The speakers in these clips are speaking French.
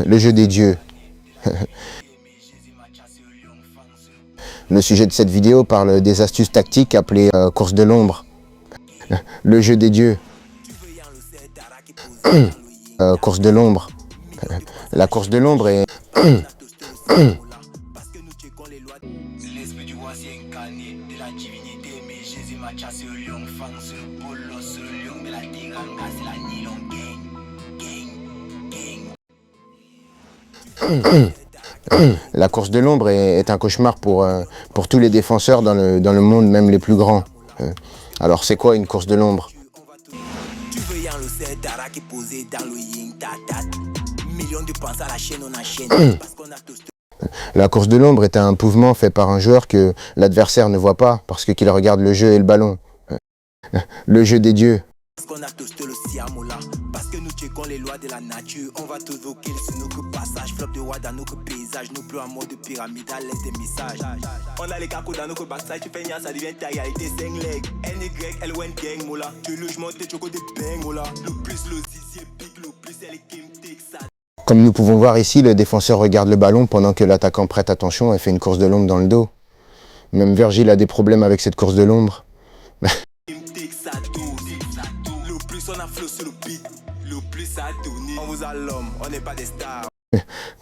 Le jeu des dieux. Le sujet de cette vidéo parle des astuces tactiques appelées course de l'ombre. Le jeu des dieux. Course de l'ombre. La course de l'ombre est... La course de l'ombre est un cauchemar pour tous les défenseurs dans le monde, même les plus grands. Alors c'est quoi une course de l'ombre? La course de l'ombre est un mouvement fait par un joueur que l'adversaire ne voit pas parce qu'il regarde le jeu et le ballon. Le jeu des dieux. Parce que nous checkons les lois de la nature, on va toujours kill sur nos passages, flop de roi dans nos paysages, nous plus en mode pyramide à l'aide des messages. On a les cacos dans nos backstage, tu fais rien, ça devient ta réalité, 5 legs. NY, L1 gang, moula, tu logement, t'es choco des bang, moula. Le plus le zizi pique, le plus elle est game ça. Comme nous pouvons voir ici, le défenseur regarde le ballon pendant que l'attaquant prête attention et fait une course de l'ombre dans le dos. Même Virgil a des problèmes avec cette course de l'ombre.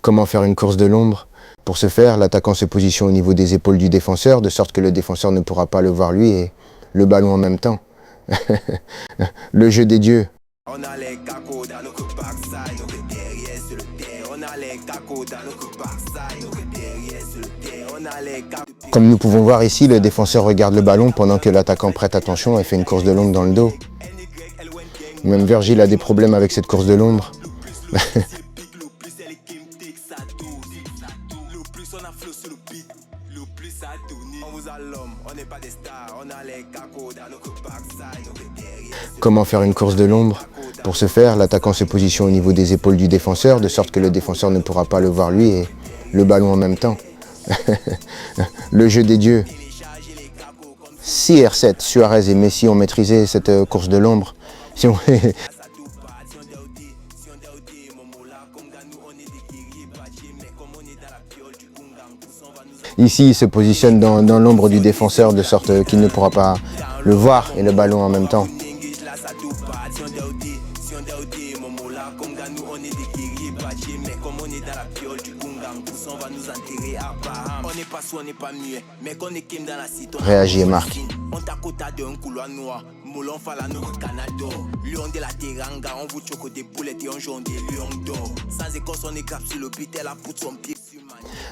Comment faire une course de l'ombre? Pour ce faire, l'attaquant se positionne au niveau des épaules du défenseur, de sorte que le défenseur ne pourra pas le voir lui et le ballon en même temps. Le jeu des dieux. Comme nous pouvons voir ici, le défenseur regarde le ballon pendant que l'attaquant prête attention et fait une course de l'ombre dans le dos. Même Virgil a des problèmes avec cette course de l'ombre. Comment faire une course de l'ombre? Pour ce faire, l'attaquant se positionne au niveau des épaules du défenseur, de sorte que le défenseur ne pourra pas le voir lui et le ballon en même temps. Le jeu des dieux. Si R7, Suarez et Messi ont maîtrisé cette course de l'ombre, si on... Ici, il se positionne dans l'ombre du défenseur de sorte qu'il ne pourra pas le voir et le ballon en même temps. Réagis et marque.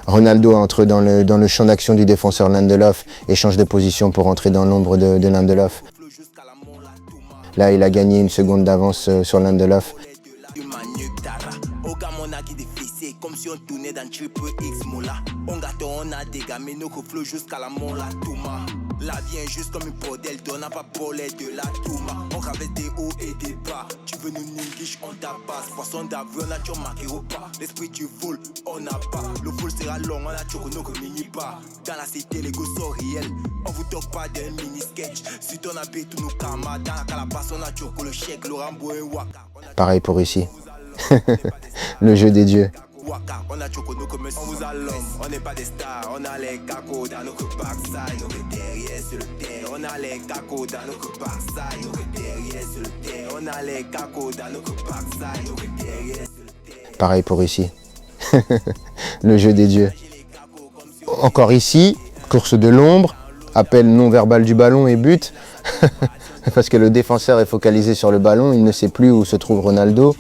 Ronaldo entre dans le champ d'action du défenseur Lindelof et change de position pour entrer dans l'ombre de Lindelof. Là, il a gagné une seconde d'avance sur Lindelof. Comme si on tournait dans triple X mola. On gâte, on a des gamins, nos flow jusqu'à la mort la touma. La vie est juste comme une bordel, on n'a pas parlé de la touma. On ravesse des hauts et des bas. Tu veux nous ninguish, on tabasse. Poisson d'avril, on a toujours marqué au pas. L'esprit du vol, on n'a pas. Le vol sera long, on a toujours nos mini pas. Dans la cité, les gosses sont réels. On vous talk pas d'un mini sketch. Si on a payé tous nos kamas, dans la calapasse, on a toujours le chèque, le Rambo et Waka. Pareil pour ici. Le jeu des dieux. On a choco nous comme on vous allume, on n'est pas des stars, on a les cacos dans nos backside, on est derrière sur le terre, on a les cacos dans nos backside, on est derrière sur le terre, on a les cacos dans nos backside, on est derrière sur le terre. Pareil pour ici. Le jeu des dieux. Encore ici, course de l'ombre, appel non verbal du ballon et but. Parce que le défenseur est focalisé sur le ballon, il ne sait plus où se trouve Ronaldo.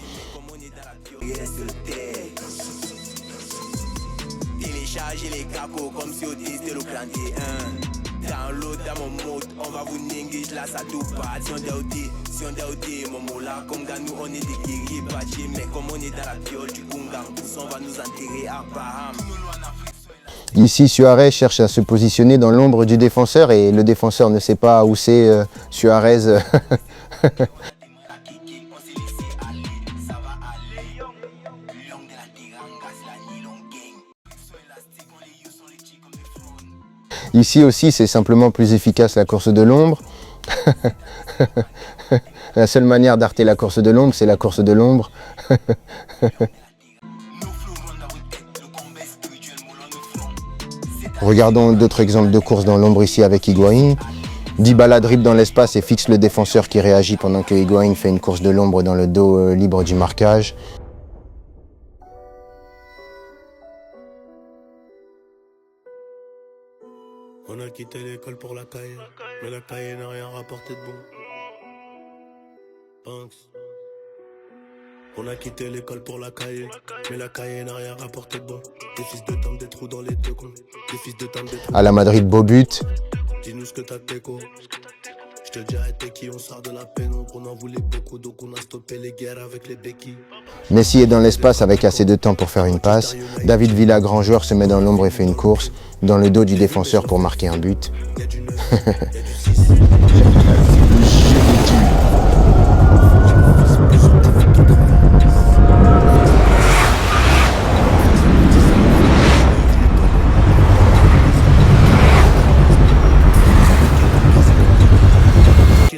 Ici, Suarez cherche à se positionner dans l'ombre du défenseur et le défenseur ne sait pas où c'est Suarez. Ici aussi, c'est simplement plus efficace la course de l'ombre. La seule manière d'arrêter la course de l'ombre, c'est la course de l'ombre. Regardons d'autres exemples de courses dans l'ombre ici avec Higuaín. Dybala dribble dans l'espace et fixe le défenseur qui réagit pendant que Higuaín fait une course de l'ombre dans le dos libre du marquage. On a quitté l'école pour la caille, mais la caille n'a rien rapporté de bon. Banks. On a quitté l'école pour la caille, mais la caille n'a rien rapporté de bon. Des fils de temps, des trous dans les deux cons. Des fils de temps, des trous. À la Madrid, beau but. Dis-nous ce que t'as d'écho. Je te dirai t'es qui, on sort de la pénombre. On en voulait beaucoup, donc on a stoppé les guerres avec les béquilles. Messi est dans l'espace avec assez de temps pour faire une passe. David Villa, grand joueur, se met dans l'ombre et fait une course dans le dos du défenseur pour marquer un but. Y'a du 9, y'a du 6.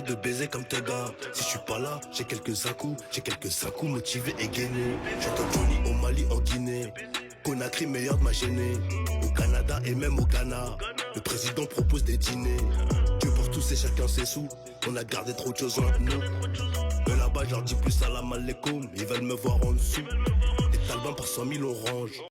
De baiser comme tes gars. Si je suis pas là, j'ai quelques à-coups motivés et gainés. Je suis comme Johnny au Mali, en Guinée. Conakry, meilleur de ma gênée. Au Canada et même au Ghana, le président propose des dîners. Dieu pour tous et chacun ses sous. On a gardé trop de choses entre nous. Mais là-bas, j'en dis plus à la malécoum. Ils veulent me voir en dessous. Les talbans par 100 000 oranges.